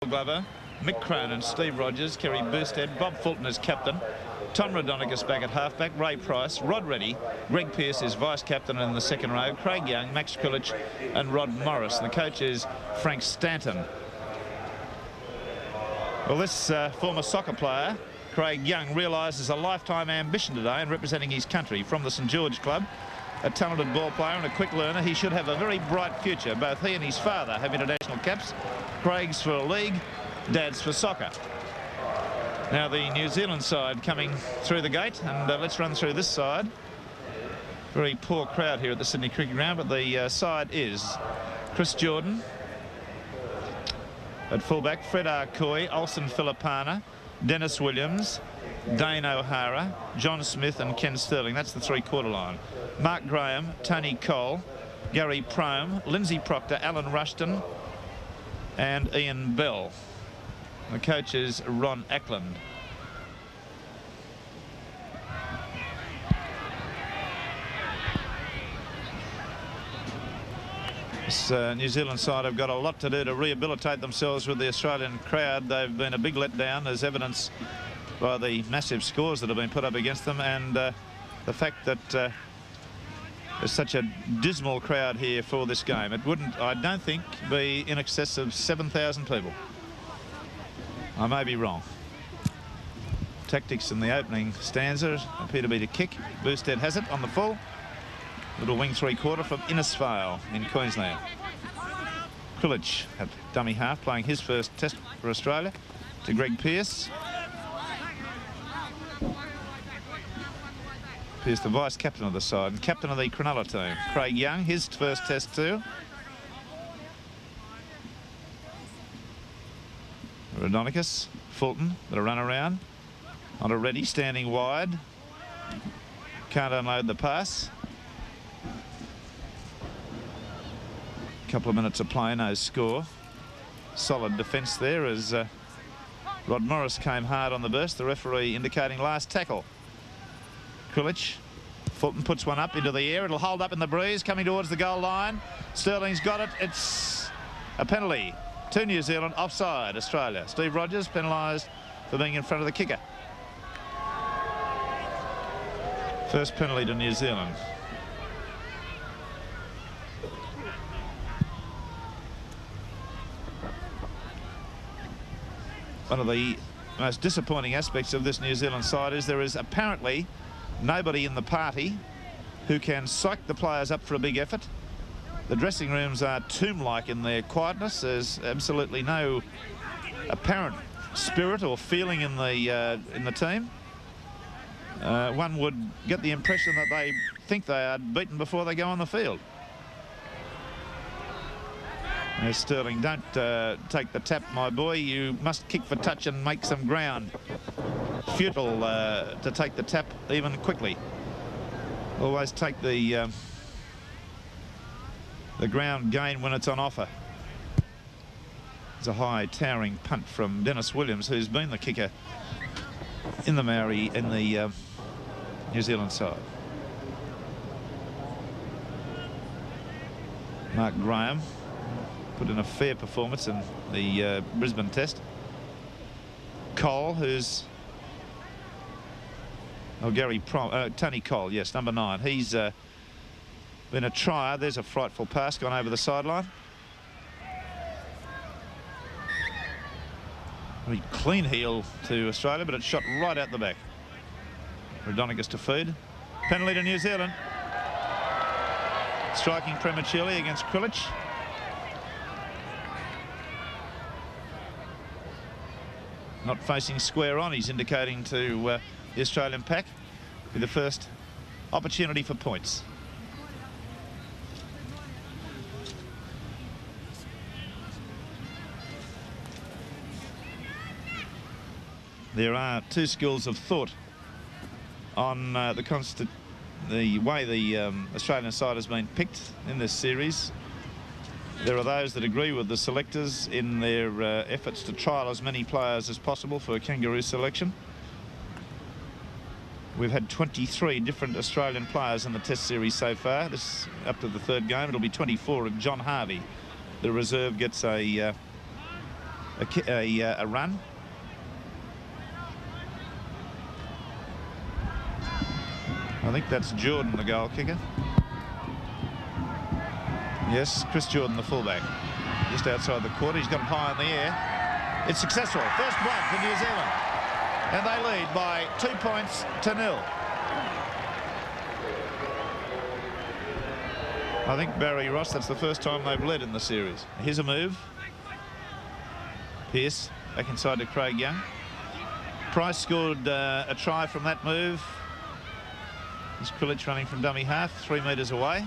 Glover, Mick Cronin, Steve Rogers, Kerry Burstead, Bob Fulton as captain, Tom Rodonicus back at halfback, Ray Price, Rod Reddy, Greg Pearce is vice-captain in the second row, Craig Young, Max Kulich and Rod Morris. And the coach is Frank Stanton. Well, this former soccer player, Craig Young, realises a lifetime ambition today in representing his country. From the St George club, a talented ball player and a quick learner, he should have a very bright future. Both he and his father have international caps. Craig's for a league, Dad's for soccer. Now the New Zealand side coming through the gate, and let's run through this side. Very poor crowd here at the Sydney Cricket Ground, but the side is Chris Jordan at fullback, Fred Arcoy, Olsen Filipana, Dennis Williams, Dane O'Hara, John Smith and Ken Sterling. That's the three-quarter line. Mark Graham, Tony Cole, Gary Prome, Lindsay Proctor, Alan Rushton and Ian Bell. The coach is Ron Ackland. This New Zealand side have got a lot to do to rehabilitate themselves with the Australian crowd. They've been a big letdown, as evidenced by the massive scores that have been put up against them, and the fact that there's such a dismal crowd here for this game. It wouldn't, I don't think, be in excess of 7,000 people. I may be wrong. Tactics in the opening stanza appear to be to kick. Burstead has it on the full. Little wing three-quarter from Innisfail in Queensland. Kulich at dummy half, playing his first test for Australia, to Greg Pearce. Pearce, the vice-captain of the side, and captain of the Cronulla team. Craig Young, his first test too. Rodonicus, Fulton, the run around. On a ready, standing wide. Can't unload the pass. Couple of minutes of play, no score. Solid defence there as Rod Morris came hard on the burst. The referee indicating last tackle. Kulich. Fulton puts one up into the air. It'll hold up in the breeze, coming towards the goal line. Sterling's got it. It's a penalty to New Zealand, offside Australia. Steve Rogers penalised for being in front of the kicker. First penalty to New Zealand. One of the most disappointing aspects of this New Zealand side is there is apparently nobody in the party who can psych the players up for a big effort. The dressing rooms are tomb-like in their quietness. There's absolutely no apparent spirit or feeling in the team. One would get the impression that they think they are beaten before they go on the field. There's Sterling, don't take the tap, my boy. You must kick for touch and make some ground. Futile to take the tap even quickly. Always take the ground gain when it's on offer. It's a high towering punt from Dennis Williams, who's been the kicker in the Maori in the New Zealand side. Mark Graham put in a fair performance in the Brisbane Test. Cole, who's Tony Cole, yes, number 9. He's been a trier. There's a frightful pass gone over the sideline. Very clean heel to Australia, but it's shot right out the back. Rodonicus to feed. Penalty to New Zealand. Striking prematurely against Kulich. Not facing square on, he's indicating to the Australian pack with the first opportunity for points. There are two schools of thought on the way the Australian side has been picked in this series. There are those that agree with the selectors in their efforts to trial as many players as possible for a Kangaroo selection. We've had 23 different Australian players in the Test series so far. This up to the third game. It'll be 24 if John Harvey, the reserve, gets a a run. I think that's Jordan, the goal kicker. Yes, Chris Jordan, the fullback. Just outside the quarter. He's got it high in the air. It's successful. First blood for New Zealand. And they lead by 2 points to 0. I think, Barry Ross, that's the first time they've led in the series. Here's a move. Pearce back inside to Craig Young. Price scored a try from that move. There's Krilich running from dummy half, 3 metres away.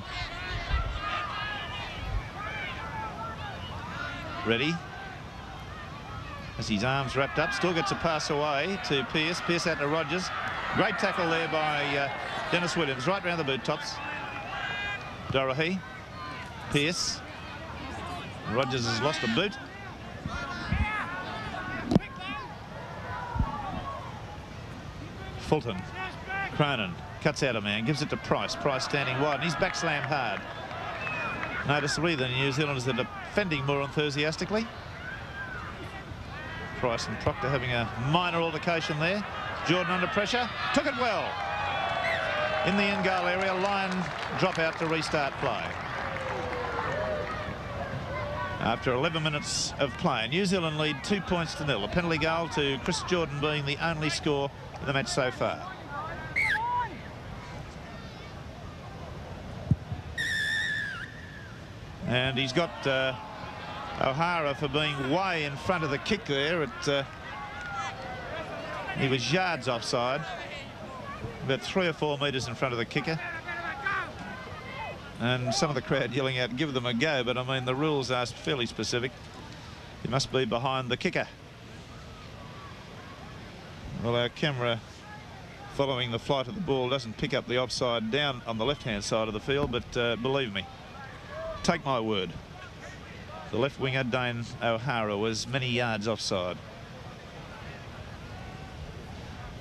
Ready. As his arms wrapped up, still gets a pass away to Pearce. Pearce out to Rogers. Great tackle there by Dennis Williams, right round the boot tops. Dorohey. Pearce. Rogers has lost a boot. Fulton. Cronin cuts out a man, gives it to Price. Price standing wide, and he's back slammed hard. Noticeably, the New Zealanders are defending more enthusiastically. Price and Proctor having a minor altercation there. Jordan under pressure, took it well. In the end goal area, line drop out to restart play. After 11 minutes of play, New Zealand lead 2 points to 0. A penalty goal to Chris Jordan being the only score in the match so far. And he's got O'Hara for being way in front of the kick there. He was yards offside, about 3 or 4 metres in front of the kicker. And some of the crowd yelling out, give them a go, but I mean the rules are fairly specific. He must be behind the kicker. Well, our camera following the flight of the ball doesn't pick up the offside down on the left-hand side of the field, but believe me, take my word, the left winger Dane O'Hara was many yards offside.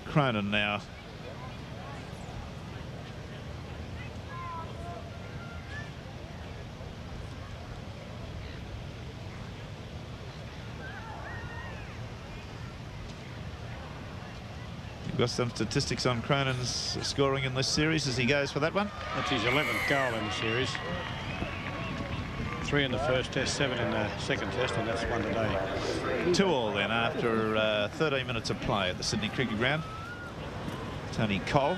Cronin now. You've got some statistics on Cronin's scoring in this series as he goes for that one. That's his 11th goal in the series. 3 in the first test, 7 in the second test, and that's 1 today. 2-2 then after 13 minutes of play at the Sydney Cricket Ground. Tony Cole.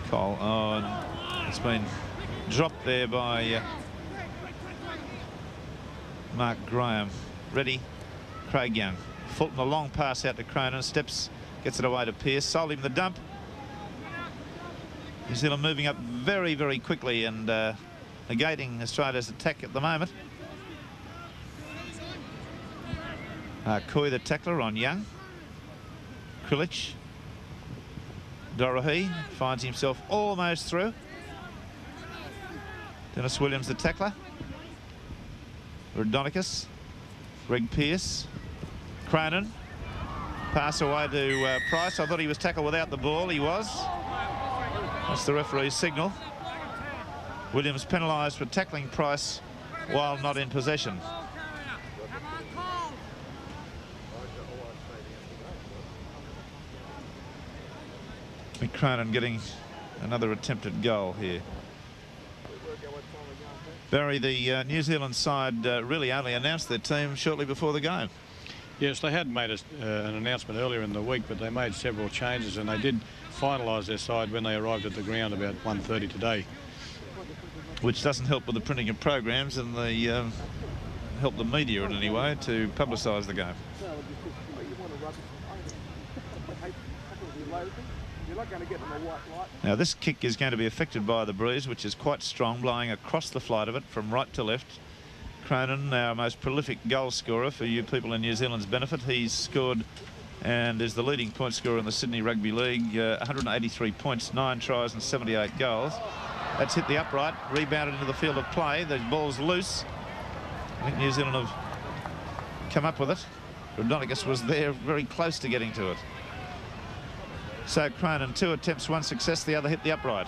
Cole, oh, it's been dropped there by Mark Graham. Ready, Craig Young. Fulton, a long pass out to Cronin, steps, gets it away to Pearce, sold him the dump. New Zealand moving up very, very quickly and negating Australia's attack at the moment. Coy, the tackler on Young. Krilich. Dorohey finds himself almost through. Dennis Williams, the tackler. Rhodonicus. Greg Pearce. Cronin. Pass away to Price. I thought he was tackled without the ball. He was. That's the referee's signal. Williams penalised for tackling Price while not in possession. Cronin getting another attempted goal here. Barry, the New Zealand side really only announced their team shortly before the game. Yes, they had made an announcement earlier in the week, but they made several changes and they did finalise their side when they arrived at the ground about 1:30 today. Which doesn't help with the printing of programs, and they help the media in any way to publicise the game. Now this kick is going to be affected by the breeze, which is quite strong, blowing across the flight of it from right to left. Cronin, our most prolific goal scorer for you people in New Zealand's benefit. He's scored and is the leading point scorer in the Sydney Rugby League. 183 points, 9 tries and 78 goals. That's hit the upright, rebounded into the field of play. The ball's loose. I think New Zealand have come up with it. Rhodonicus was there very close to getting to it. So Cronin, 2 attempts, 1 success, the other hit the upright.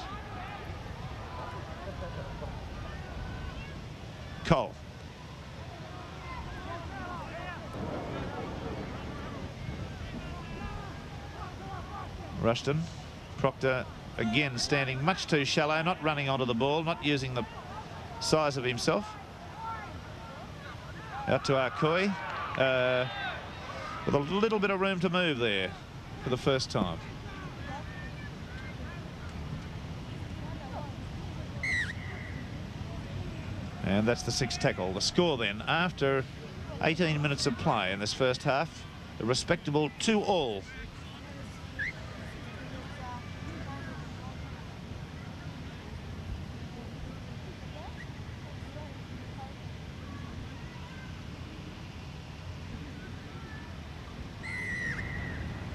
Cole. Rushton. Proctor again standing much too shallow, not running onto the ball, not using the size of himself. Out to Arcoy. With a little bit of room to move there for the first time. And that's the 6th tackle. The score then, after 18 minutes of play in this first half, a respectable 2-2.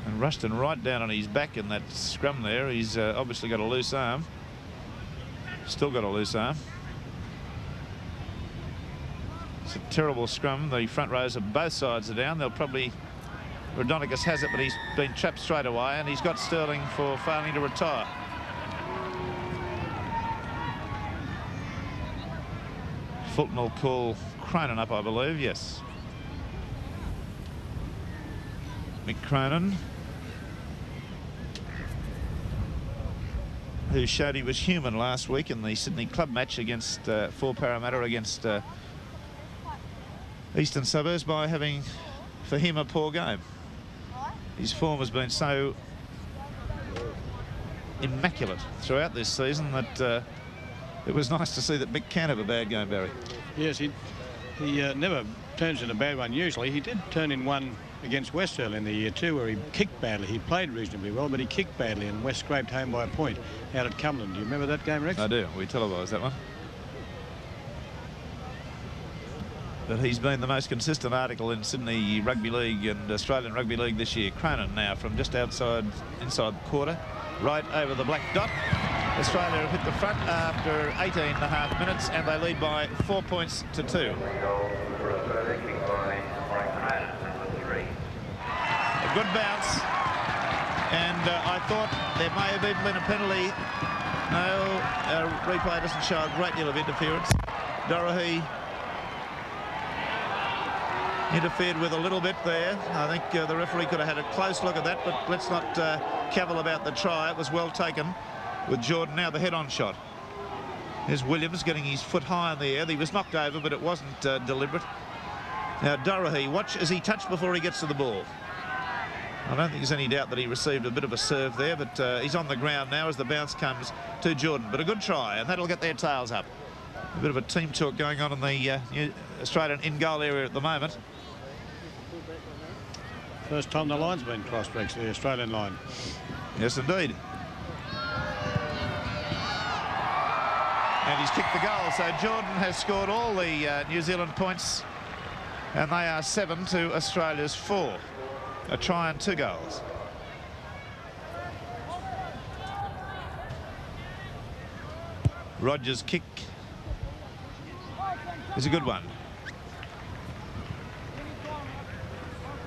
And Rushton right down on his back in that scrum there. He's obviously got a loose arm. Still got a loose arm. It's a terrible scrum. The front rows of both sides are down. They'll probably... Rodonicus has it, but he's been trapped straight away, and he's got Sterling for failing to retire. Fulton will call Cronin up, I believe. Yes. Mick Cronin, who showed he was human last week in the Sydney Club match against for Parramatta against Eastern Suburbs by having, for him, a poor game. His form has been so immaculate throughout this season that it was nice to see that Mick can have a bad game, Barry. Yes, he never turns in a bad one usually. He did turn in one against West early in the year too, where he kicked badly. He played reasonably well, but he kicked badly, and West scraped home by a point out at Cumberland. Do you remember that game, Rex? I do. We televised that one. But he's been the most consistent article in Sydney Rugby League and Australian Rugby League this year. Cronin now from just inside the quarter, right over the black dot. Australia have hit the front after 18.5 minutes, and they lead by 4 points to 2. A good bounce, and I thought there may have even been a penalty. No, our replay doesn't show a great deal of interference. Dorohey interfered with a little bit there. I think the referee could have had a close look at that, but let's not cavil about the try. It was well taken with Jordan. Now the head-on shot. There's Williams getting his foot high in the air. He was knocked over, but it wasn't deliberate. Now Dorohey, watch as he touched before he gets to the ball. I don't think there's any doubt that he received a bit of a serve there, but he's on the ground now as the bounce comes to Jordan. But a good try, and that'll get their tails up. A bit of a team talk going on in the Australian in-goal area at the moment. First time the line's been crossed, Rex, the Australian line. Yes, indeed. And he's kicked the goal. So Jordan has scored all the New Zealand points, and they are 7 to Australia's 4. A try and 2 goals. Rogers' kick is a good one.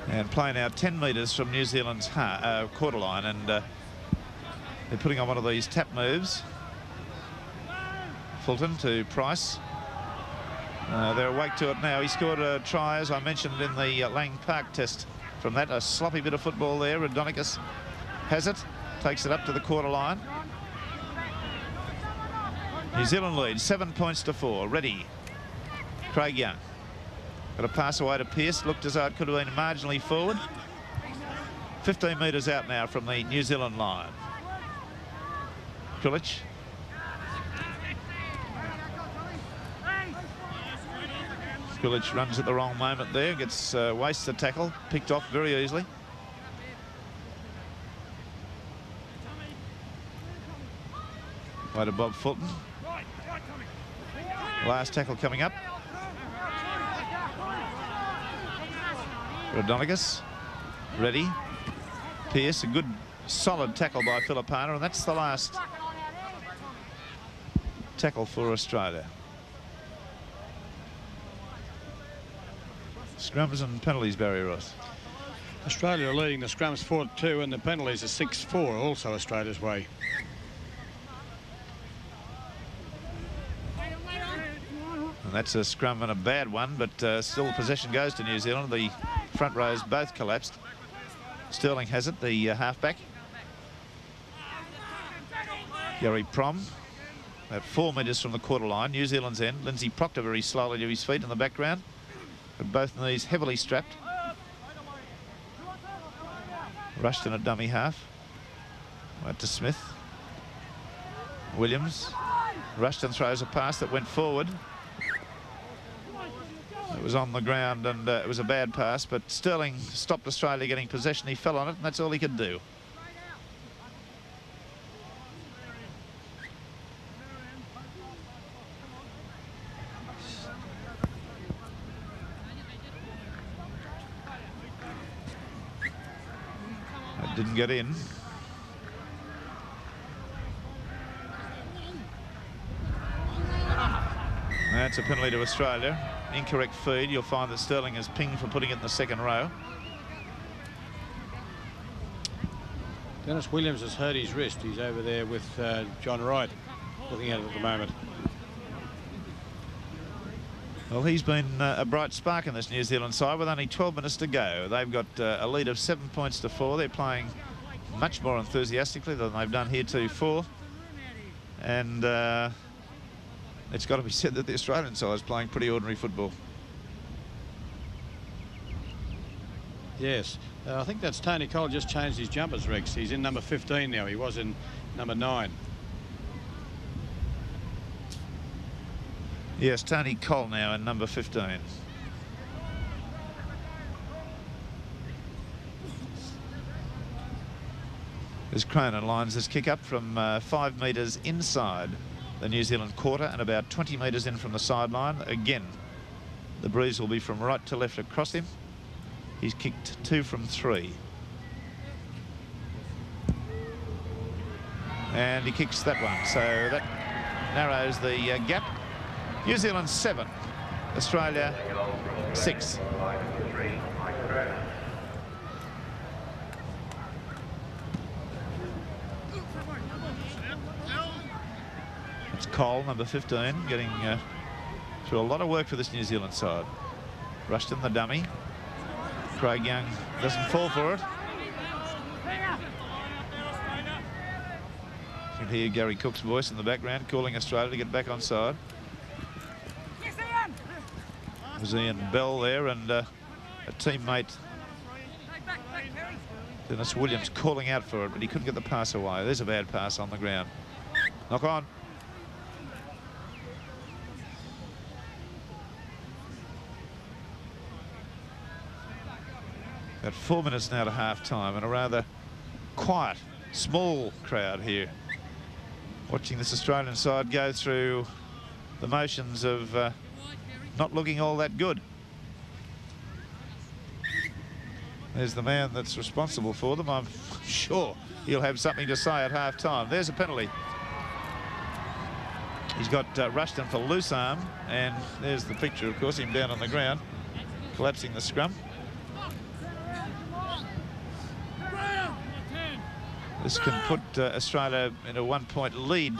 And play now 10 metres from New Zealand's quarter line, and they're putting on one of these tap moves. Fulton to Price. They're awake to it now. He scored a try, as I mentioned, in the Lang Park test from that. A sloppy bit of football there. Rodonicus has it, takes it up to the quarter line. New Zealand lead 7 points to 4. Ready. Craig Young. Got a pass away to Pearce. Looked as though it could have been marginally forward. 15 metres out now from the New Zealand line. Kulich. Kulich runs at the wrong moment there. Gets wastes the tackle. Picked off very easily. Way to Bob Fulton. Last tackle coming up. Rodonicus, ready. Pearce, a good solid tackle by Filipana, and that's the last tackle for Australia. Scrums and penalties, Barry Ross. Australia are leading the scrums 4-2, and the penalties are 6-4, also Australia's way. And that's a scrum and a bad one, but still possession goes to New Zealand. The front rows both collapsed. Sterling has it, the halfback. Gary Prom, about 4 metres from the quarter line, New Zealand's end. Lindsay Proctor very slowly to his feet in the background, with both knees heavily strapped. Rushton a dummy half. Out to Smith. Williams. Rushton throws a pass that went forward. It was on the ground and it was a bad pass, but Sterling stopped Australia getting possession. He fell on it and that's all he could do. It didn't get in. That's a penalty to Australia. Incorrect feed. You'll find that Sterling is pinged for putting it in the second row. Dennis Williams has hurt his wrist. He's over there with John Wright looking at it at the moment. Well, he's been a bright spark in this New Zealand side with only 12 minutes to go. They've got a lead of 7 points to 4. They're playing much more enthusiastically than they've done heretofore. And it's got to be said that the Australian side is playing pretty ordinary football. Yes, I think that's Tony Cole just changed his jumpers, Rex. He's in number 15 now. He was in number 9. Yes, Tony Cole now in number 15. As Cronin lines this kick up from 5 metres inside the New Zealand quarter and about 20 metres in from the sideline. Again, the breeze will be from right to left across him. He's kicked 2 from 3. And he kicks that one, so that narrows the gap. New Zealand 7, Australia 6. It's Cole, number 15, getting through a lot of work for this New Zealand side. Rushton, the dummy. Craig Young doesn't fall for it. You can hear Gary Cook's voice in the background calling Australia to get back on side. There's Ian Bell there and a teammate, Dennis Williams, calling out for it, but he couldn't get the pass away. There's a bad pass on the ground. Knock on. About 4 minutes now to half-time and a rather quiet, small crowd here watching this Australian side go through the motions of not looking all that good. There's the man that's responsible for them. I'm sure he'll have something to say at half-time. There's a penalty. He's got Rushton for loose arm, and there's the picture, of course, him down on the ground, collapsing the scrum. This can put Australia in a 1-point lead.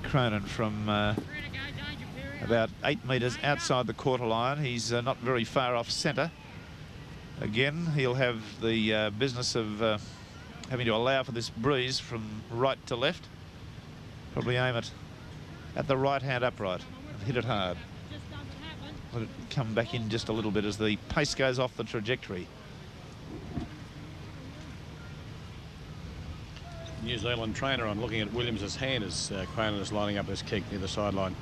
Cronin from about 8 metres outside the quarter line. He's not very far off centre. Again, he'll have the business of having to allow for this breeze from right to left. Probably aim it at the right-hand upright and hit it hard. Let it come back in just a little bit as the pace goes off the trajectory. New Zealand trainer on looking at Williams's hand as Cronin is lining up his kick near the sideline.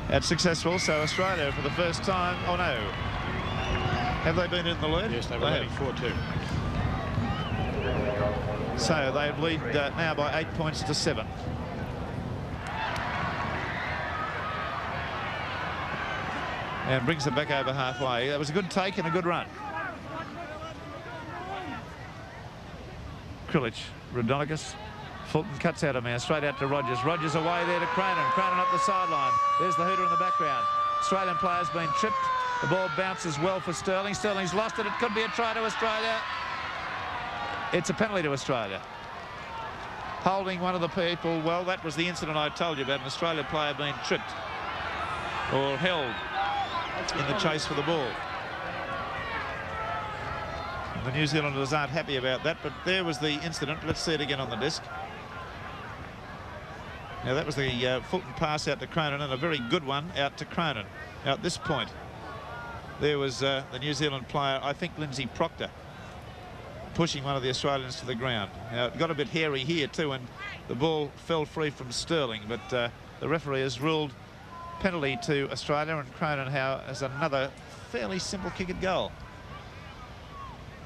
That's successful, so Australia for the first time. Oh no, have they been in the lead? Yes, they were leading 4-2. So they lead now by 8 points to 7. And brings it back over halfway. That was a good take and a good run. Krilic, Radonicus, Fulton cuts out a man, straight out to Rogers. Rogers away there to Cronin. Cronin up the sideline. There's the hooter in the background. Australian player's been tripped. The ball bounces well for Sterling. Sterling's lost it. It could be a try to Australia. It's a penalty to Australia. Holding one of the people. Well, that was the incident I told you about, an Australian player being tripped or held in the chase for the ball. The New Zealanders aren't happy about that, but there was the incident. Let's see it again on the disc. Now, that was the Fulton pass out to Cronin, and a very good one out to Cronin. Now, at this point, there was the New Zealand player, I think Lindsay Proctor, pushing one of the Australians to the ground. Now, it got a bit hairy here too, and the ball fell free from Sterling, but the referee has ruled penalty to Australia, and Cronin has another fairly simple kick at goal.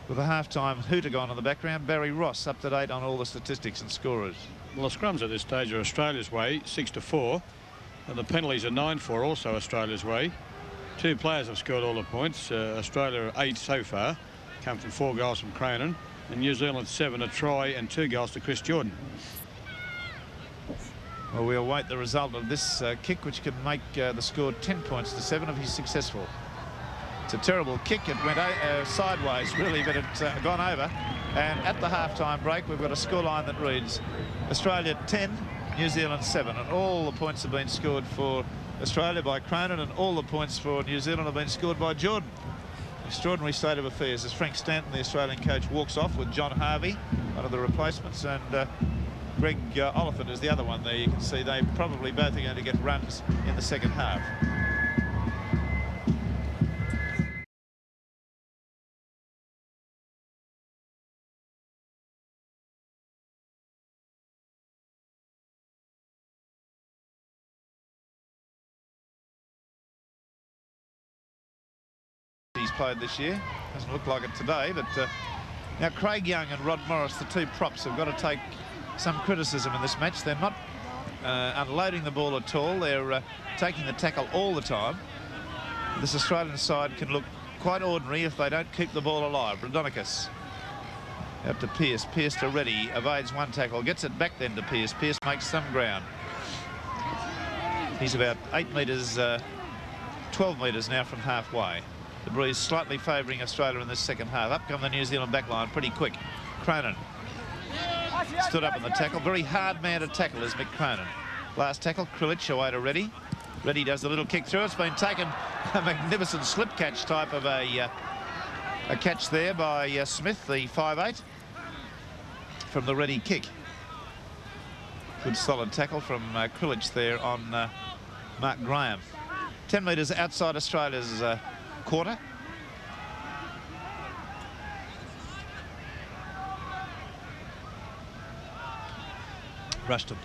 With a half-time hooter gone in the background, Barry Ross up to date on all the statistics and scorers. Well, the scrums at this stage are Australia's way, 6-4. And the penalties are 9-4, also Australia's way. 2 players have scored all the points. Australia 8 so far, come from 4 goals from Cronin. And New Zealand 7, a try and 2 goals to Chris Jordan. Well, we'll await the result of this kick, which could make the score 10 points to 7 if he's successful. It's a terrible kick. It went sideways, really, but it's gone over. And at the half-time break, we've got a scoreline that reads Australia 10, New Zealand 7. And all the points have been scored for Australia by Cronin, and all the points for New Zealand have been scored by Jordan. Extraordinary state of affairs as Frank Stanton, the Australian coach, walks off with John Harvey, one of the replacements, and Greg Oliphant is the other one there. You can see they probably both are going to get runs in the second half. He's played this year. Doesn't look like it today, but now Craig Young and Rod Morris, the 2 props, have got to take some criticism in this match. They're not unloading the ball at all. They're taking the tackle all the time. This Australian side can look quite ordinary if they don't keep the ball alive. Radonicus out to Pearce. Pearce to Reddy. Evades one tackle. Gets it back then to Pearce. Pearce makes some ground. He's about 8 metres, 12 metres now from halfway. The breeze slightly favouring Australia in this second half. Up come the New Zealand back line pretty quick. Cronin stood up in the tackle. Very hard man to tackle is Mick Cronin. Last tackle, Krilich away to Reddy. Reddy does the little kick through. It's been taken, a magnificent slip catch type of a catch there by Smith, the 5'8", from the Reddy kick. Good solid tackle from Krilich there on Mark Graham. 10 metres outside Australia's quarter. Rushton,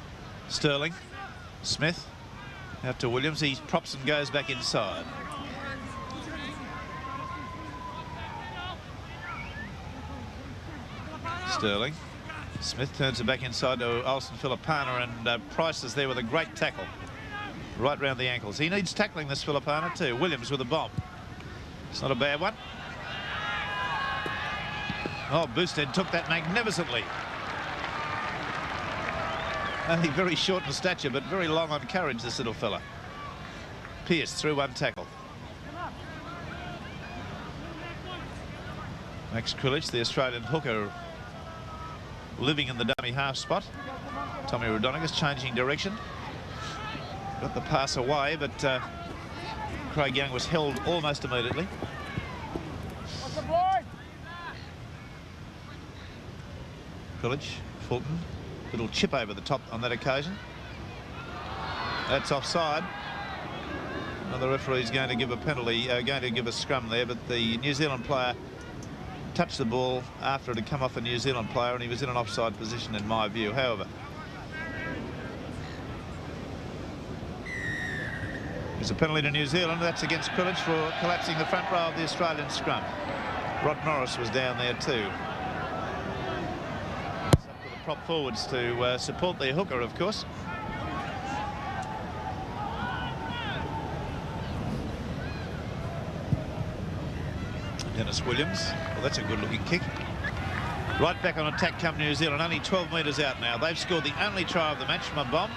Sterling, Smith, out to Williams. He props and goes back inside. Sterling, Smith turns it back inside to Olsen Filipana, and Price is there with a great tackle right round the ankles. He needs tackling, this Filipana too. Williams with a bomb. It's not a bad one. Oh, Boosted took that magnificently. Only very short in stature, but very long on courage, this little fella. Pearce through one tackle. Max Krilich, the Australian hooker, living in the dummy half spot. Tommy Radonicus changing direction. Got the pass away, but Craig Young was held almost immediately. Krilich, Fulton, little chip over the top on that occasion. That's offside. Another referee's going to give a penalty, going to give a scrum there, but the New Zealand player touched the ball after it had come off a New Zealand player, and he was in an offside position in my view. However, there's a penalty to New Zealand. That's against Krilich for collapsing the front row of the Australian scrum. Rod Morris was down there too. It's up to the prop forwards to support their hooker, of course. Dennis Williams. Well, that's a good-looking kick. Right back on attack come New Zealand, only 12 metres out now. They've scored the only try of the match from a bomb.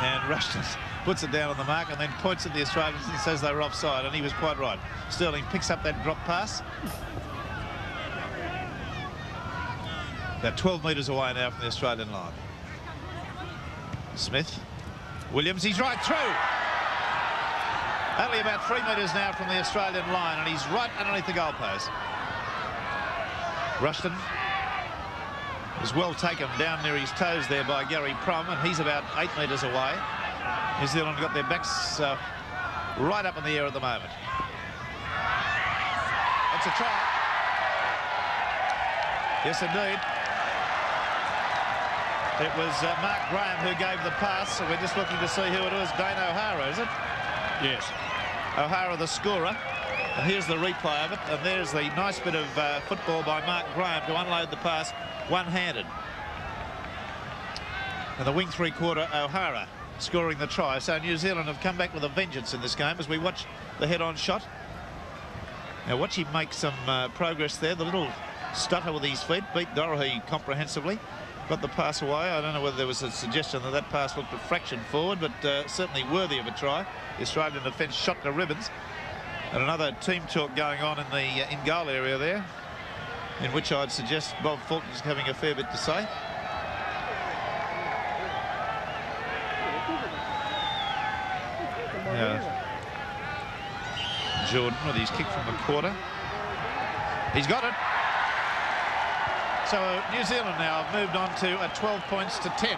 And Rushton puts it down on the mark and then points at the Australians and says they were offside, and he was quite right. Sterling picks up that drop pass. About 12 metres away now from the Australian line. Smith. Williams, he's right through. Only about 3 metres now from the Australian line, and he's right underneath the goalpost. Rushton is well taken down near his toes there by Gary Prum, and he's about 8 metres away. New Zealand got their backs right up in the air at the moment. It's a try. Yes, indeed. It was Mark Graham who gave the pass, so we're just looking to see who it was. Dane O'Hara, is it? Yes. O'Hara, the scorer. And here's the replay of it, and there's the nice bit of football by Mark Graham to unload the pass one-handed. And the wing three-quarter O'Hara scoring the try. So New Zealand have come back with a vengeance in this game as we watch the head-on shot. Now watch him make some progress there. The little stutter with his feet beat Dorohey comprehensively. Got the pass away. I don't know whether there was a suggestion that that pass looked a fraction forward, but certainly worthy of a try. The Australian defence shot to ribbons. And another team talk going on in the in-goal area there, in which I'd suggest Bob Fulton's having a fair bit to say. Jordan with his kick from the quarter. He's got it. So New Zealand now have moved on to a 12 points to 10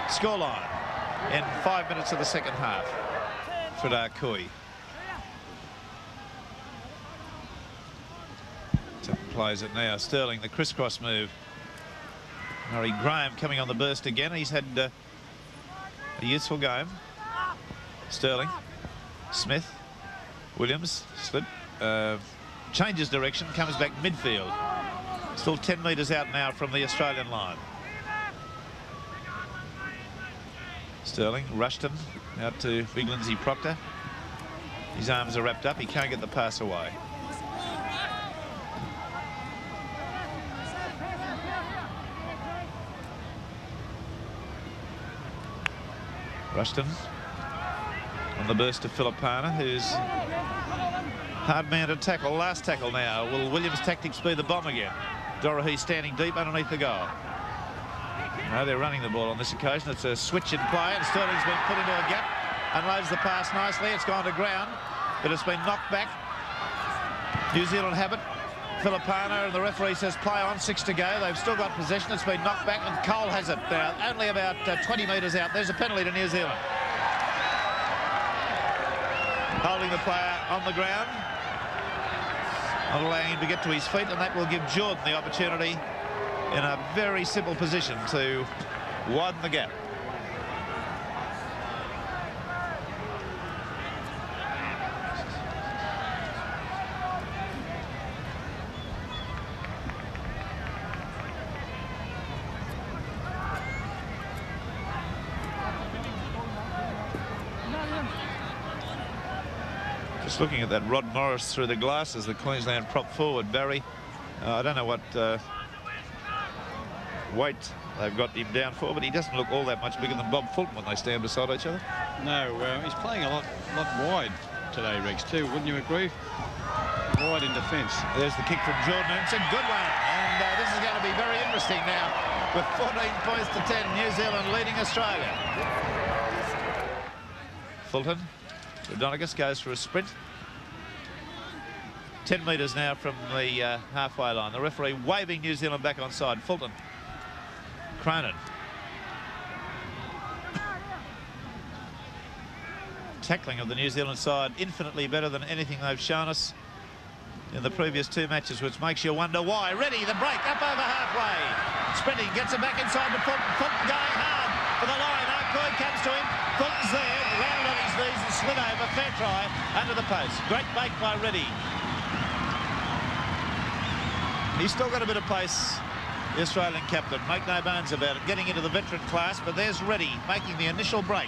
scoreline in 5 minutes of the second half for Darkui. Plays it now. Sterling, the crisscross move. Murray Graham coming on the burst again. He's had a useful game. Sterling, Smith, Williams, slip, changes direction, comes back midfield. Still 10 metres out now from the Australian line. Sterling, Rushton, out to Big Lindsay Proctor. His arms are wrapped up. He can't get the pass away. Rushton on the burst to Filipana, who's hard man to tackle. Last tackle now. Will Williams' tactics be the bomb again? Dorohey standing deep underneath the goal. No, they're running the ball on this occasion. It's a switch in play, and Sterling's been put into a gap. Unloads the pass nicely. It's gone to ground, but it's been knocked back. New Zealand have it. Filipana, and the referee says play on, 6 to go. They've still got possession. It's been knocked back, and Cole has it now, only about 20 metres out. There's a penalty to New Zealand. Holding the player on the ground, not allowing him to get to his feet, and that will give Jordan the opportunity in a very simple position to widen the gap. Just looking at that Rod Morris through the glasses, the Queensland prop forward, Barry. I don't know what weight they've got him down for, but he doesn't look all that much bigger than Bob Fulton when they stand beside each other. No, he's playing a lot wide today, Rex, too. Wouldn't you agree? Wide in defence. There's the kick from Jordan. It's a good one. And this is going to be very interesting now. With 14 points to 10, New Zealand leading Australia. Fulton. Rodonicus goes for a sprint. 10 metres now from the halfway line. The referee waving New Zealand back on side. Fulton. Cronin. Tackling of the New Zealand side infinitely better than anything they've shown us in the previous 2 matches, which makes you wonder why. Ready, the break, up over halfway. Sprinting, gets it back inside to Fulton. Fulton going hard for the line. Arcoy comes to him. Fulton's there, rounded on his knees and slid over. Fair try, under the post. Great make by Reddy. He's still got a bit of pace, the Australian captain. Make no bones about it. Getting into the veteran class, but there's Reddy making the initial break.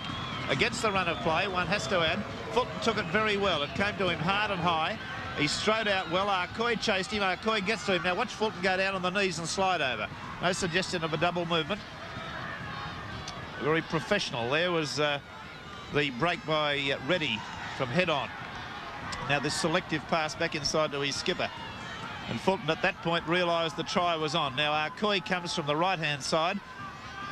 Against the run of play, one has to add, Fulton took it very well. It came to him hard and high. He strode out well. Arcoy chased him. Arcoy gets to him. Now watch Fulton go down on the knees and slide over. No suggestion of a double movement. Very professional. There was the break by Reddy from head on. Now this selective pass back inside to his skipper. And Fulton at that point realised the try was on. Now Arcoy comes from the right-hand side.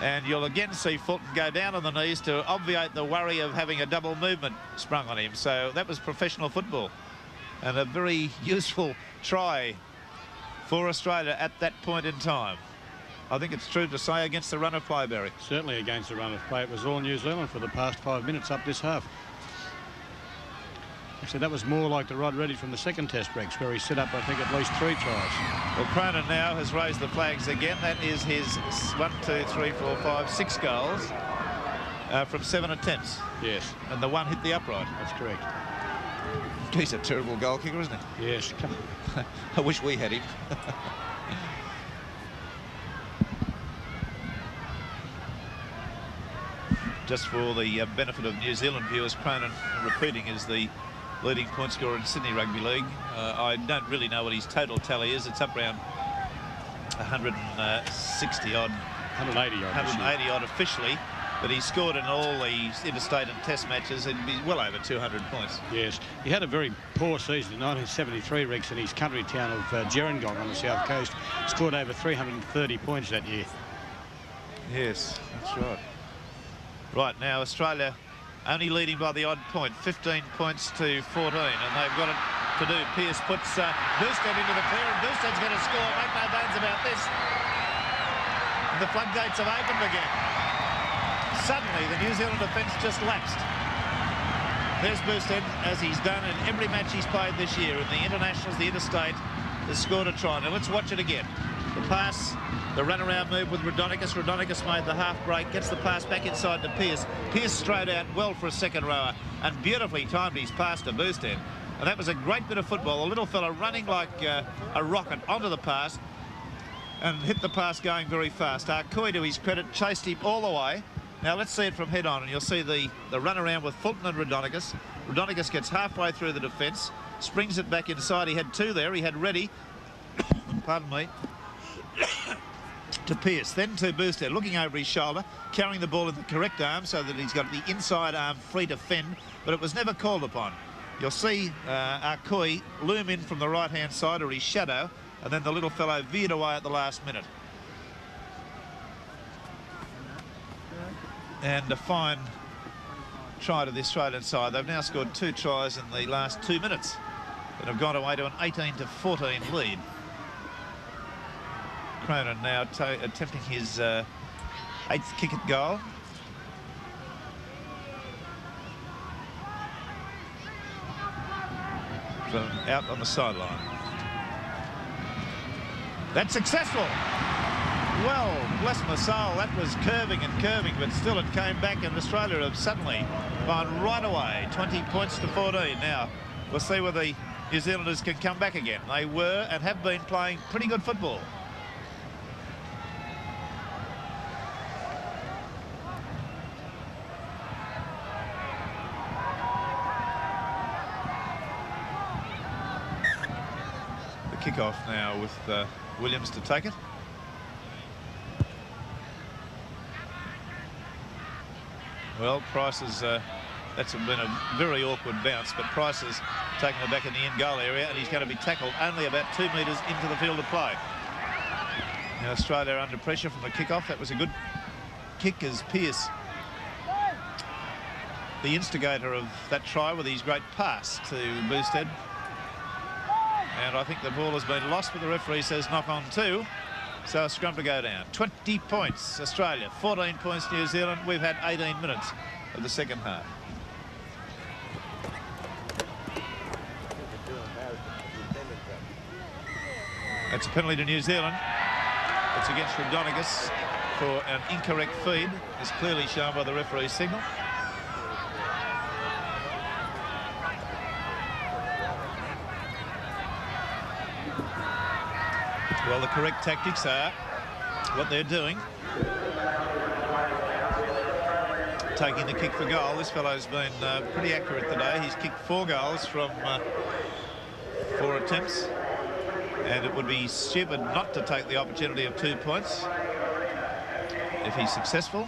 And you'll again see Fulton go down on the knees to obviate the worry of having a double movement sprung on him. So that was professional football. And a very useful try for Australia at that point in time. I think it's true to say against the run of play, Barry. Certainly against the run of play. It was all New Zealand for the past 5 minutes up this half. Actually, that was more like the Rod Reddy from the second Test, Rex, where he set up, I think, at least 3 tries. Well, Cronin now has raised the flags again. That is his 1, 2, 3, 4, 5, 6 goals from 7 attempts. Yes. And the one hit the upright. That's correct. He's a terrible goal kicker, isn't he? Yes. I wish we had him. Just for the benefit of New Zealand viewers, Cronin, repeating, is the leading point scorer in Sydney Rugby League. I don't really know what his total tally is. It's up around 160 odd. 180 odd. 180 odd officially. But he scored in all the interstate and test matches. It'd be well over 200 points. Yes. He had a very poor season in 1973, Rex, in his country town of Gerringong on the south coast. Scored over 330 points that year. Yes, that's right. Right, now Australia only leading by the odd point, 15 points to 14, and they've got it to do. Pearce puts Boosted into the clear, and Boosted's going to score. Make no bones about this. And the floodgates have opened again. Suddenly, the New Zealand defence just lapsed. There's Boosted, as he's done in every match he's played this year. In the internationals, the interstate, has scored a try. Now let's watch it again. The pass, the run-around move with Rodonicus. Rodonicus made the half break, gets the pass back inside to Pearce. Pearce strode out well for a second rower and beautifully timed his pass to Boosted. And that was a great bit of football. The little fella running like a rocket onto the pass and hit the pass going very fast. Arcoy, to his credit, chased him all the way. Now let's see it from head on, and you'll see the run around with Fulton and Rodonicus. Rodonicus gets halfway through the defence, springs it back inside. He had 2 there. He had Reddy, pardon me, to Pearce, then to Boosted, looking over his shoulder, carrying the ball in the correct arm so that he's got the inside arm free to fend, but it was never called upon. You'll see Arcoy loom in from the right-hand side, or his shadow, and then the little fellow veered away at the last minute. And a fine try to the Australian side. They've now scored 2 tries in the last 2 minutes and have gone away to an 18-14 lead. Cronin now attempting his 8th kick at goal. From out on the sideline. That's successful. Well, bless my soul, that was curving and curving, but still it came back, and Australia have suddenly gone right away, 20 points to 14. Now, we'll see whether the New Zealanders can come back again. They were and have been playing pretty good football. The kick-off now with Williams to take it. Well, Price has, that's been a very awkward bounce, but Price has taken it back in the end goal area, and he's going to be tackled only about 2 metres into the field of play. Now Australia are under pressure from the kick-off. That was a good kick as Pearce, the instigator of that try with his great pass to Boosted. And I think the ball has been lost, but the referee says knock on 2. So a scrum to go down. 20 points, Australia. 14 points, New Zealand. We've had 18 minutes of the second half. That's a penalty to New Zealand. It's against Rodonicus for an incorrect feed, as clearly shown by the referee's signal. Well, the correct tactics are what they're doing. Taking the kick for goal. This fellow's been pretty accurate today. He's kicked 4 goals from 4 attempts, and it would be stupid not to take the opportunity of 2 points if he's successful.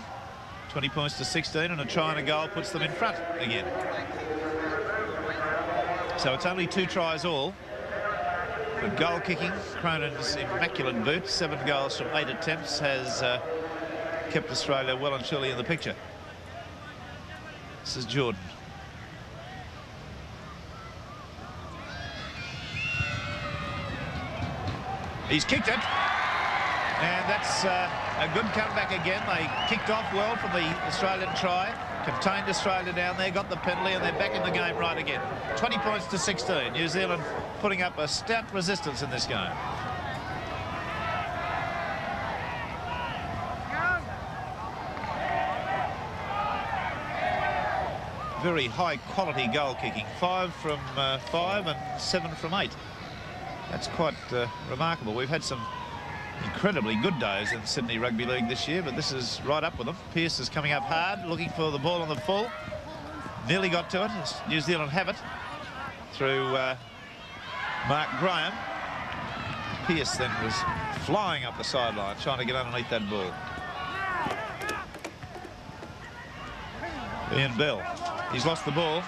20 points to 16, and a try and a goal puts them in front again. So it's only 2 tries all. But goal kicking, Cronin's immaculate boot, 7 goals from 8 attempts, has kept Australia well and truly in the picture. This is Jordan. He's kicked it. And that's a good comeback again. They kicked off well from the Australian try, contained Australia down there, got the penalty, and they're back in the game right again. 20 points to 16. New Zealand putting up a stout resistance in this game. Very high quality goal kicking. 5 from 5 and 7 from 8. That's quite remarkable. We've had some incredibly good days in Sydney Rugby League this year, but this is right up with them. Pearce is coming up hard, looking for the ball on the full. Nearly got to it. New Zealand have it through Mark Graham. Pearce then was flying up the sideline, trying to get underneath that ball. Ian Bell, he's lost the ball.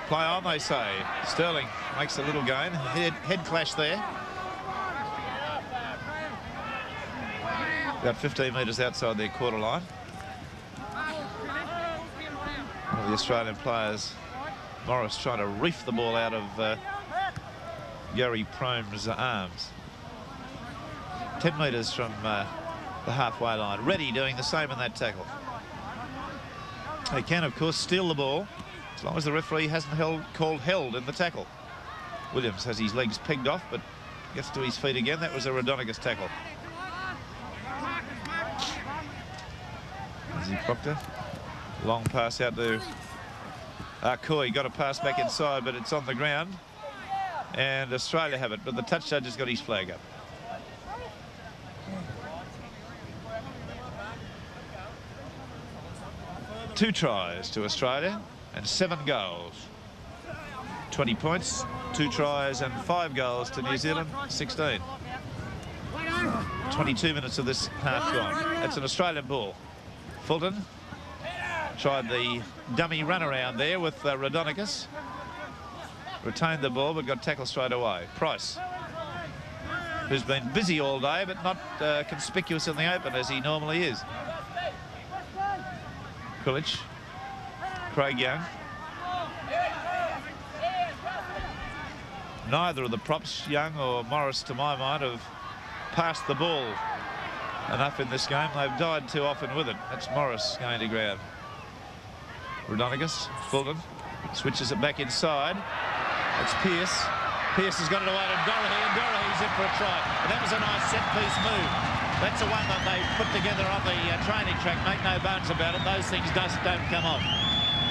Play on, they say. Sterling makes a little gain. Head clash there. About 15 metres outside their quarter line. One of the Australian players, Morris, trying to reef the ball out of Gary Prome's arms. 10 metres from the halfway line. Reddy doing the same in that tackle. They can, of course, steal the ball as long as the referee hasn't called held in the tackle. Williams has his legs pegged off, but gets to his feet again. That was a Rodonicus tackle. Proctor, long pass out to Coy. Got a pass back inside, but it's on the ground, and Australia have it, but the touch judge has got his flag up. Two tries to Australia and 7 goals. 20 points, 2 tries and 5 goals to New Zealand, 16. 22 minutes of this half gone. That's an Australian ball. Fulton tried the dummy run around there with Rodonicus. Retained the ball but got tackled straight away. Price, who's been busy all day but not conspicuous in the open as he normally is. Kulich, Craig Young. Neither of the props, Young or Morris, to my mind, have passed the ball enough in this game. They've died too often with it. That's Morris going to ground. Rodonicus, Fulton switches it back inside. It's Pearce. Pearce has got it away to Doherty, and Doherty's in for a try. And that was a nice set-piece move. That's the one that they put together on the training track. Make no bones about it. Those things don't come off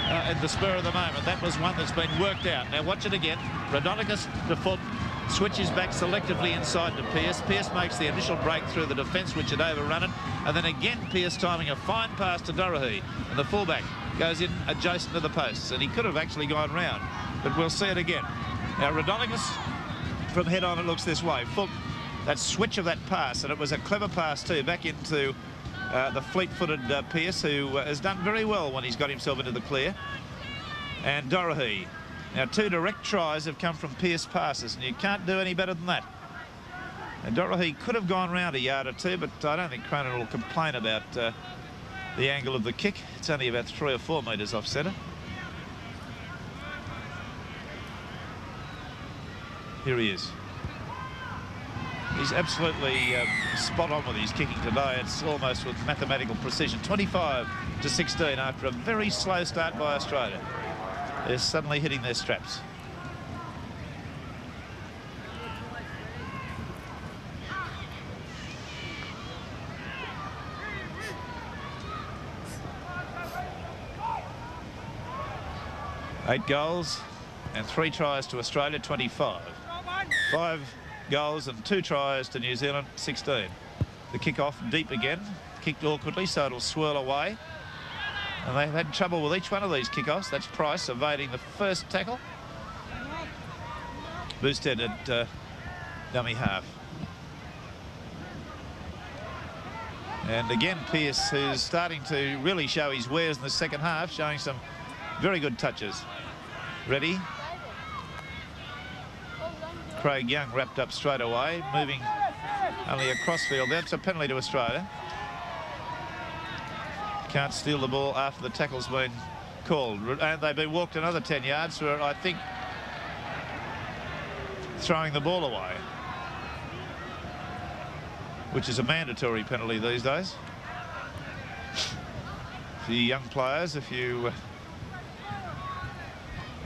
at the spur of the moment. That was one that's been worked out. Now watch it again. Rodonicus to Fulton. Switches back selectively inside to Pearce. Pearce makes the initial break through the defence, which had overrun it. And then again, Pearce timing a fine pass to Doherty. And the fullback goes in adjacent to the posts. And he could have actually gone round. But we'll see it again. Now, Rodonicus, from head on, it looks this way. Fulton, that switch of that pass. And it was a clever pass, too, back into the fleet-footed Pearce, who has done very well when he's got himself into the clear. And Doherty. Now, 2 direct tries have come from Pearce passes, and you can't do any better than that. And Doherty could have gone round a yard or 2, but I don't think Cronin will complain about the angle of the kick. It's only about 3 or 4 metres off centre. Here he is. He's absolutely spot on with his kicking today. It's almost with mathematical precision. 25 to 16 after a very slow start by Australia. They're suddenly hitting their straps. Eight goals and 3 tries to Australia, 25. 5 goals and 2 tries to New Zealand, 16. The kick-off deep again, kicked awkwardly, so it'll swirl away. And they've had trouble with each one of these kick-offs. That's Price evading the first tackle. Boosted at dummy half. And again, Pearce, who's starting to really show his wares in the second half, showing some very good touches. Ready. Craig Young wrapped up straight away, moving only a crossfield. That's a penalty to Australia. Can't steal the ball after the tackle's been called. And they've been walked another 10 yards for, I think, throwing the ball away, which is a mandatory penalty these days. For you young players, if you,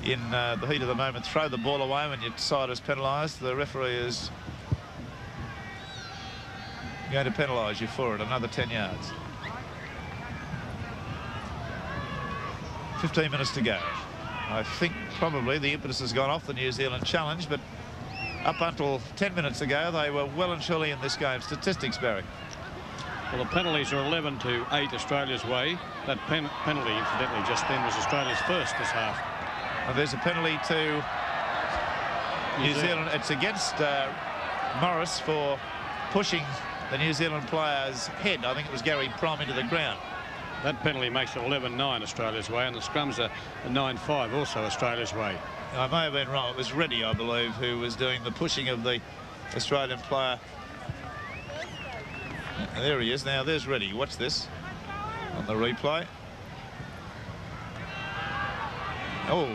in the heat of the moment, throw the ball away when your side is penalised, the referee is going to penalise you for it. Another 10 yards. 15 minutes to go. I think probably the impetus has gone off the New Zealand challenge, but up until 10 minutes ago, they were well and truly in this game. Statistics, Barry. Well, the penalties are 11-8 Australia's way. That penalty, incidentally, just then was Australia's first this half. And there's a penalty to New Zealand. It's against Morris for pushing the New Zealand player's head. I think it was Gary Prime into the ground. That penalty makes it 11-9 Australia's way, and the scrums are 9-5 also Australia's way. I may have been wrong. It was Reddy, I believe, who was doing the pushing of the Australian player. There he is. Now there's Reddy. Watch this on the replay. Oh,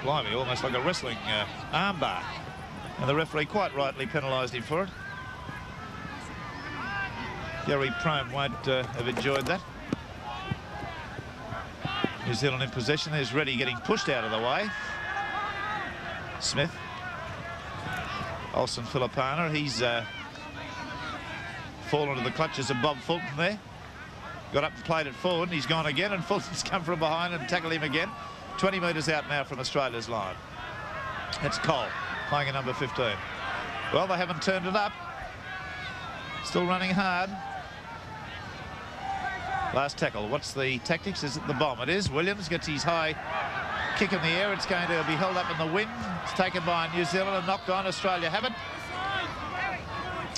blimey, almost like a wrestling armbar. And the referee quite rightly penalised him for it. Gary Prime won't have enjoyed that. New Zealand in possession. There's Reddy getting pushed out of the way. Smith. Olsen Filipana. He's fallen into the clutches of Bob Fulton there. Got up and played it forward. And he's gone again, and Fulton's come from behind and tackled him again. 20 metres out now from Australia's line. It's Cole playing at number 15. Well, they haven't turned it up. Still running hard. Last tackle. What's the tactics? Is it the bomb? It is. Williams gets his high kick in the air. It's going to be held up in the wind. It's taken by New Zealand and knocked on. Australia have it.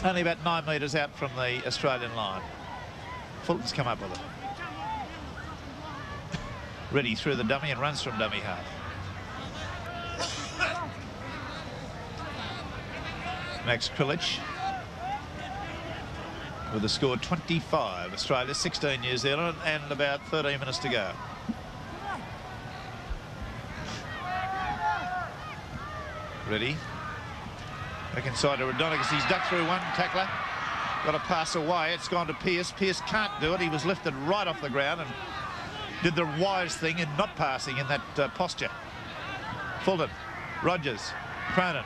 Only about 9 metres out from the Australian line. Fulton's come up with it. Ready through the dummy and runs from dummy half. Max Krilich with the score 25. Australia 16 New Zealand, and about 13 minutes to go. Ready. Back inside to Redonicus. He's ducked through one tackler. Got a pass away. It's gone to Pearce. Pearce can't do it. He was lifted right off the ground and did the wise thing in not passing in that posture. Fulton, Rogers, Cronin.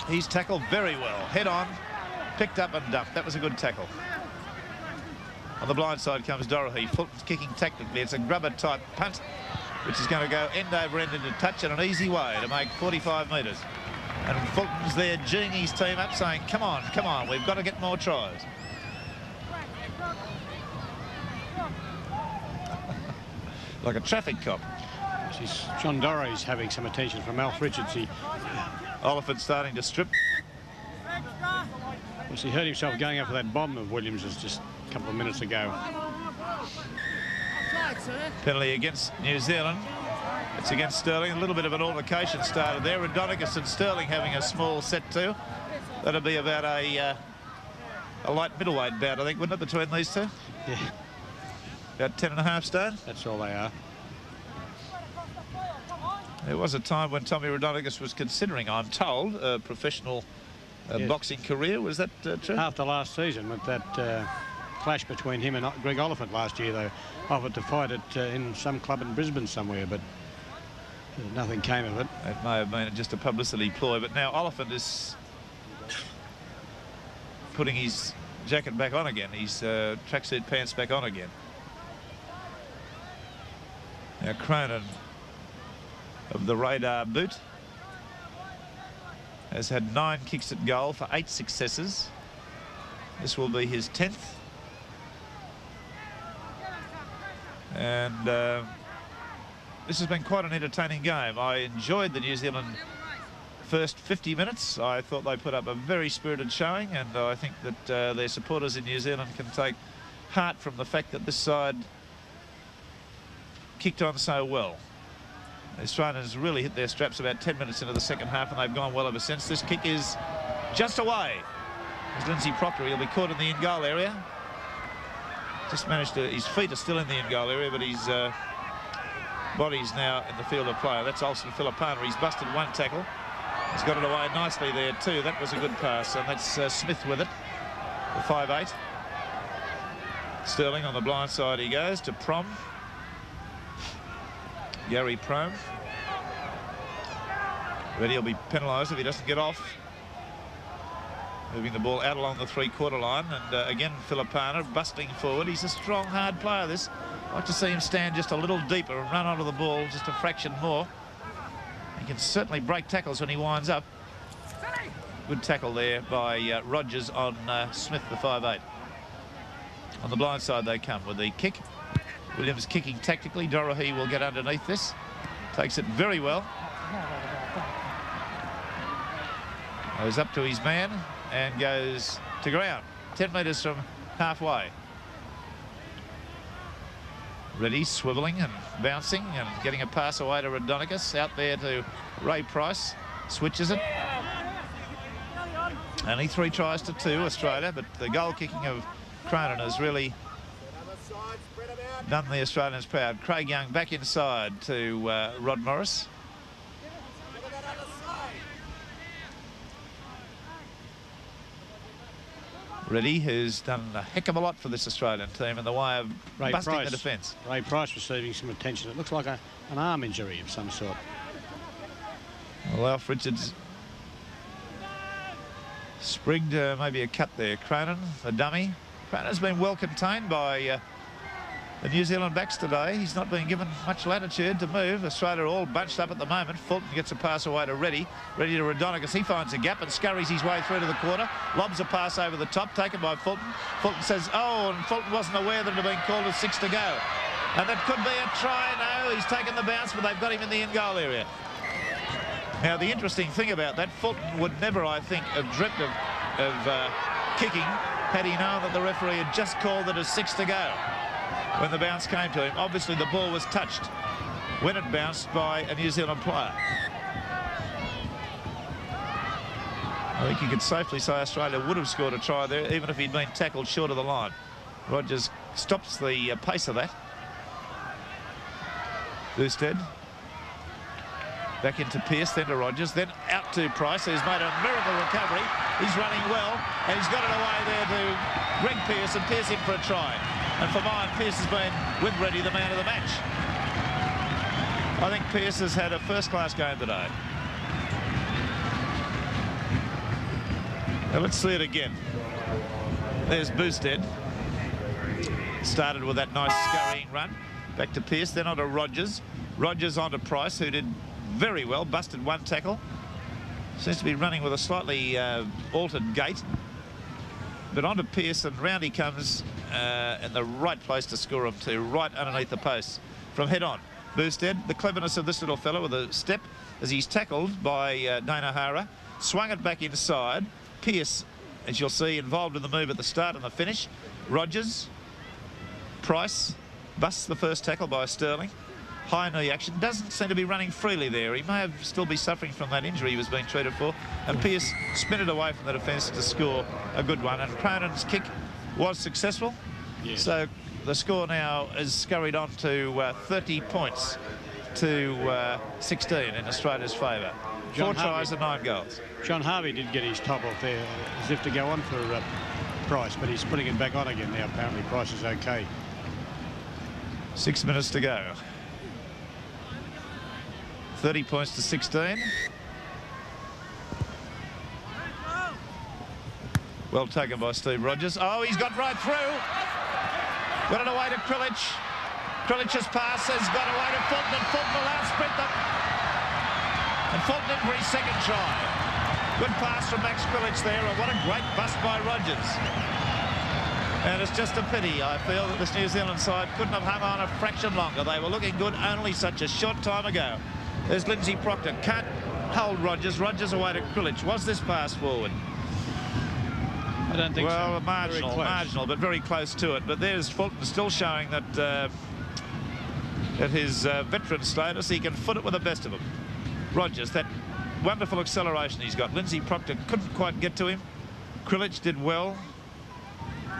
He's tackled very well. Head on, picked up and dumped. That was a good tackle. On the blind side comes Dorothy. Fulton's kicking tactically. It's a grubber type punt, which is going to go end over end into touch in an easy way to make 45 metres. And Fulton's there geeing his team up, saying, come on, we've got to get more tries. Like a traffic cop. John Dorray's having some attention from Alf Richards. Oliphant starting to strip. Well, he hurt himself going after that bomb of Williams's just a couple of minutes ago. Penalty against New Zealand. It's against Sterling. A little bit of an altercation started there. Redonicus and Sterling having a small set too. That'll be about a light middleweight bout, I think, wouldn't it, between these two? Yeah. About 10.5 stone. That's all they are. There was a time when Tommy Redonicus was considering, I'm told, a professional boxing career. Was that true? After last season, with that clash between him and Greg Oliphant last year, they offered to fight it in some club in Brisbane somewhere, but nothing came of it. It may have been just a publicity ploy, but now Oliphant is putting his jacket back on again, his tracksuit pants back on again. Now Cronin of the radar boot has had 9 kicks at goal for 8 successes. This will be his 10th. And this has been quite an entertaining game. I enjoyed the New Zealand first 50 minutes. I thought they put up a very spirited showing, and I think that their supporters in New Zealand can take heart from the fact that this side kicked on so well. The Australians really hit their straps about 10 minutes into the second half, and they've gone well ever since. This kick is just away. As Lindsay Proctor, he'll be caught in the in-goal area. Just managed to, his feet are still in the in-goal area, but his body's now in the field of play. That's Olsen Filipana. He's busted one tackle. He's got it away nicely there too. That was a good pass, and that's Smith with it. The 5'8". Sterling on the blind side he goes to Prom. Gary Prom. Reddy will be penalised if he doesn't get off. Moving the ball out along the three-quarter line, and again Filipana busting forward. He's a strong, hard player, this. I'd like to see him stand just a little deeper and run onto the ball just a fraction more. He can certainly break tackles when he winds up. Good tackle there by Rogers on Smith, the 5'8". On the blind side they come with the kick. Williams kicking tactically. Dorohey will get underneath this. Takes it very well. Goes up to his man and goes to ground. 10 metres from halfway. Ready, swivelling and bouncing and getting a pass away to Radonicus. Out there to Ray Price. Switches it. Only 3 tries to 2, Australia, but the goal kicking of Cronin has really done the Australians proud. Craig Young back inside to Rod Morris. Reddy, who's done a heck of a lot for this Australian team in the way of busting the defence. Ray Price receiving some attention. It looks like an arm injury of some sort. Well, Alf Richards sprigged maybe a cut there. Cronin, the dummy. Cronin's been well contained by the New Zealand backs today. He's not been given much latitude to move. Australia all bunched up at the moment. Fulton gets a pass away to Reddy. Reddy to Radonicus. He finds a gap and scurries his way through to the quarter. Lobs a pass over the top, taken by Fulton. Fulton says, oh, and Fulton wasn't aware that it had been called as 6 to go. And that could be a try. No, he's taken the bounce, but they've got him in the in-goal area. Now, the interesting thing about that, Fulton would never, I think, have dreamt of kicking had he known that the referee had just called it as 6 to go. When the bounce came to him, obviously the ball was touched when it bounced by a New Zealand player. I think you could safely say Australia would have scored a try there, even if he'd been tackled short of the line. Rogers stops the pace of that. Boosted. Back into Pearce, then to Rogers, then out to Price, who's made a miracle recovery. He's running well, and he's got it away there to Greg Pearce, and Pearce in for a try. And for mine, Pearce has been, with Reddy, the man of the match. I think Pearce has had a first-class game today. Now let's see it again. There's Boosted. Started with that nice scurrying run. Back to Pearce, then on to Rogers. Rogers on to Price, who did very well, busted one tackle. Seems to be running with a slightly altered gait. But on to Pearce, and round he comes in the right place to score him to, right underneath the post from head on. Boosted, the cleverness of this little fellow with a step as he's tackled by Dana Hara, swung it back inside. Pearce, as you'll see, involved in the move at the start and the finish. Rogers, Price, busts the first tackle by Sterling. High knee action, doesn't seem to be running freely there. He may have still be suffering from that injury he was being treated for. And Pearce spin it away from the defence to score a good one. And Cronin's kick was successful. Yes. So the score now is scurried on to 30 points to 16 in Australia's favour. 4 tries and 9 goals. John Harvey did get his top off there as if to go on for Price, but he's putting it back on again now. Apparently Price is okay. 6 minutes to go. 30 points to 16. Well taken by Steve Rogers. Oh, he's got right through. Got it away to Krilich. Krilich's pass has got away to Fulton, and Fulton will outsprint them. And Fulton in for his second try. Good pass from Max Krilich there, and what a great bust by Rogers. And it's just a pity, I feel, that this New Zealand side couldn't have hung on a fraction longer. They were looking good only such a short time ago. There's Lindsay Proctor. Can't hold Rogers. Rogers away to Krilich. Was this pass forward? I don't think so. Well, marginal, but very close to it. But there's Fulton still showing that at his veteran status, he can foot it with the best of them. Rogers, that wonderful acceleration he's got. Lindsay Proctor couldn't quite get to him. Krilich did well.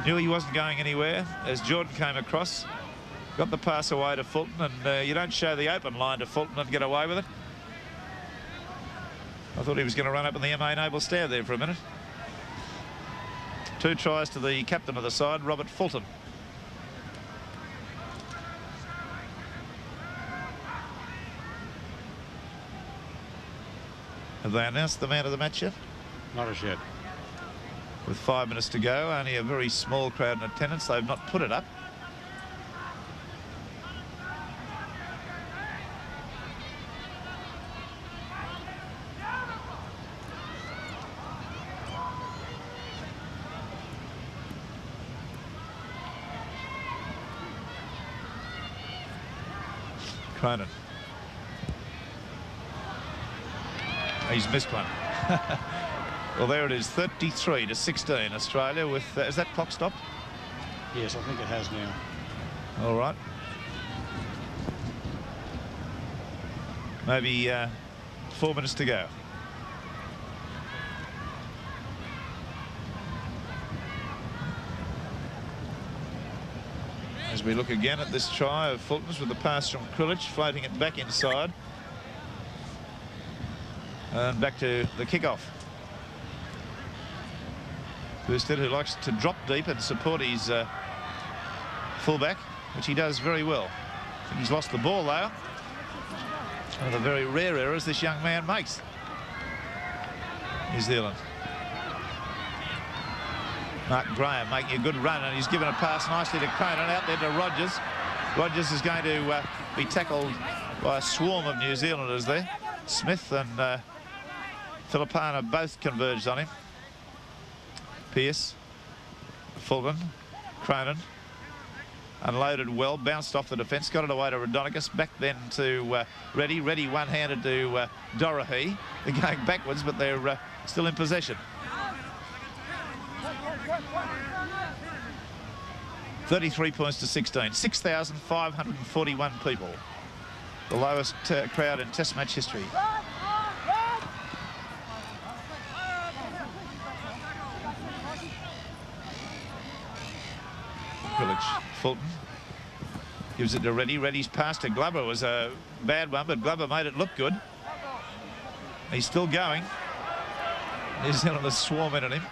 Knew he wasn't going anywhere as Jordan came across. Got the pass away to Fulton, and you don't show the open line to Fulton and get away with it. I thought he was going to run up in the MA Noble Stair there for a minute. 2 tries to the captain of the side, Robert Fulton. Have they announced the man of the match yet? Not as yet. With 5 minutes to go, only a very small crowd in attendance. They've not put it up. Cronin. He's missed one. Well, there it is, 33-16, Australia with... is that clock stopped? Yes, I think it has now. All right. Maybe 4 minutes to go. As we look again at this try of Fulton's with the pass from Krilich, floating it back inside. And back to the kickoff. Boosted, who likes to drop deep and support his fullback, which he does very well. I think he's lost the ball, though. One of the very rare errors this young man makes. New Zealand. Mark Graham making a good run, and he's given a pass nicely to Cronin, out there to Rogers. Rogers is going to be tackled by a swarm of New Zealanders there. Smith and Filipana both converged on him. Pearce, Fulton, Cronin, unloaded well, bounced off the defence, got it away to Rodonicus, back then to Reddy. Reddy one-handed to Dorothy. They're going backwards, but they're still in possession. 33 points to 16. 6,541 people. The lowest crowd in Test match history. Krilich, Fulton gives it to Reddy. Reddy's pass to Glover was a bad one, but Glover made it look good. He's still going. New Zealanders swarm in at him.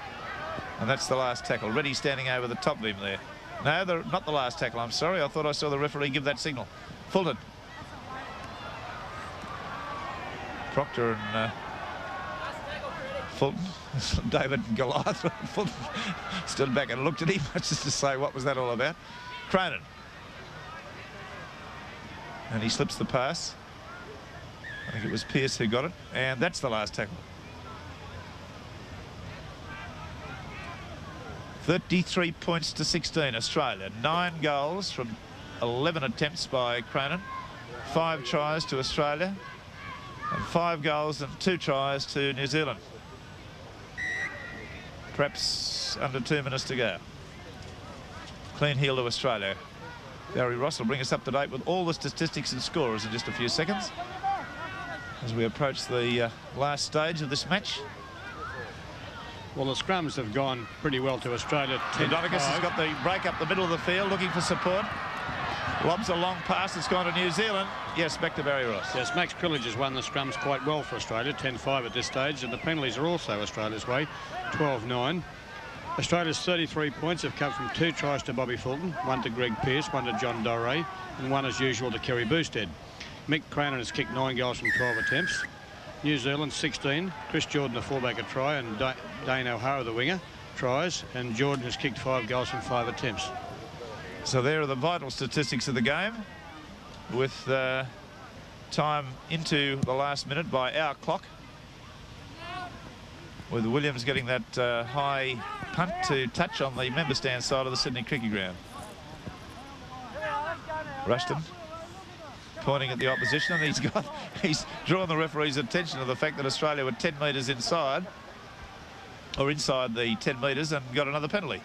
And that's the last tackle. Reddy standing over the top of him there. No, not the last tackle, I'm sorry. I thought I saw the referee give that signal. Fulton. Proctor and Fulton. David and Goliath. Fulton stood back and looked at him just to say, what was that all about? Cronin. And he slips the pass. I think it was Pearce who got it. And that's the last tackle. 33 points to 16, Australia. 9 goals from 11 attempts by Cronin. 5 tries to Australia. And 5 goals and 2 tries to New Zealand. Perhaps under 2 minutes to go. Clean heel to Australia. Barry Ross will bring us up to date with all the statistics and scorers in just a few seconds as we approach the last stage of this match. Well, the scrums have gone pretty well to Australia. Rodonicus has got the break up the middle of the field, looking for support. Lobs a long pass, it's gone to New Zealand. Yes, back to Barry Ross. Yes, Max Krilich has won the scrums quite well for Australia, 10-5 at this stage, and the penalties are also Australia's way, 12-9. Australia's 33 points have come from 2 tries to Bobby Fulton, 1 to Greg Pearce, 1 to John Doré, and 1 as usual to Kerry Boosted. Mick Cronin has kicked 9 goals from 12 attempts. New Zealand 16, Chris Jordan the fullback a try, and Dane O'Hara the winger tries, and Jordan has kicked 5 goals from 5 attempts. So there are the vital statistics of the game, with time into the last minute by our clock, with Williams getting that high punt to touch on the member stand side of the Sydney Cricket Ground. Rushton pointing at the opposition, and he's drawn the referee's attention to the fact that Australia were 10 metres inside, or inside the 10 metres, and got another penalty.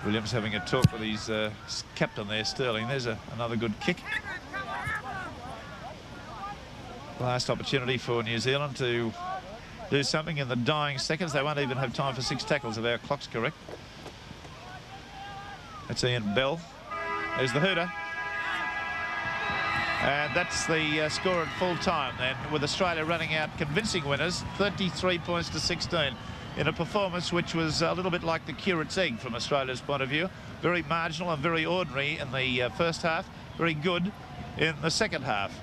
Williams having a talk with his captain there, Sterling. There's another good kick. Last opportunity for New Zealand to do something in the dying seconds. They won't even have time for 6 tackles if our clock's correct. That's Ian Bell. There's the hooter. And that's the score at full time then, with Australia running out convincing winners, 33 points to 16, in a performance which was a little bit like the curate's egg from Australia's point of view. Very marginal and very ordinary in the first half, very good in the second half.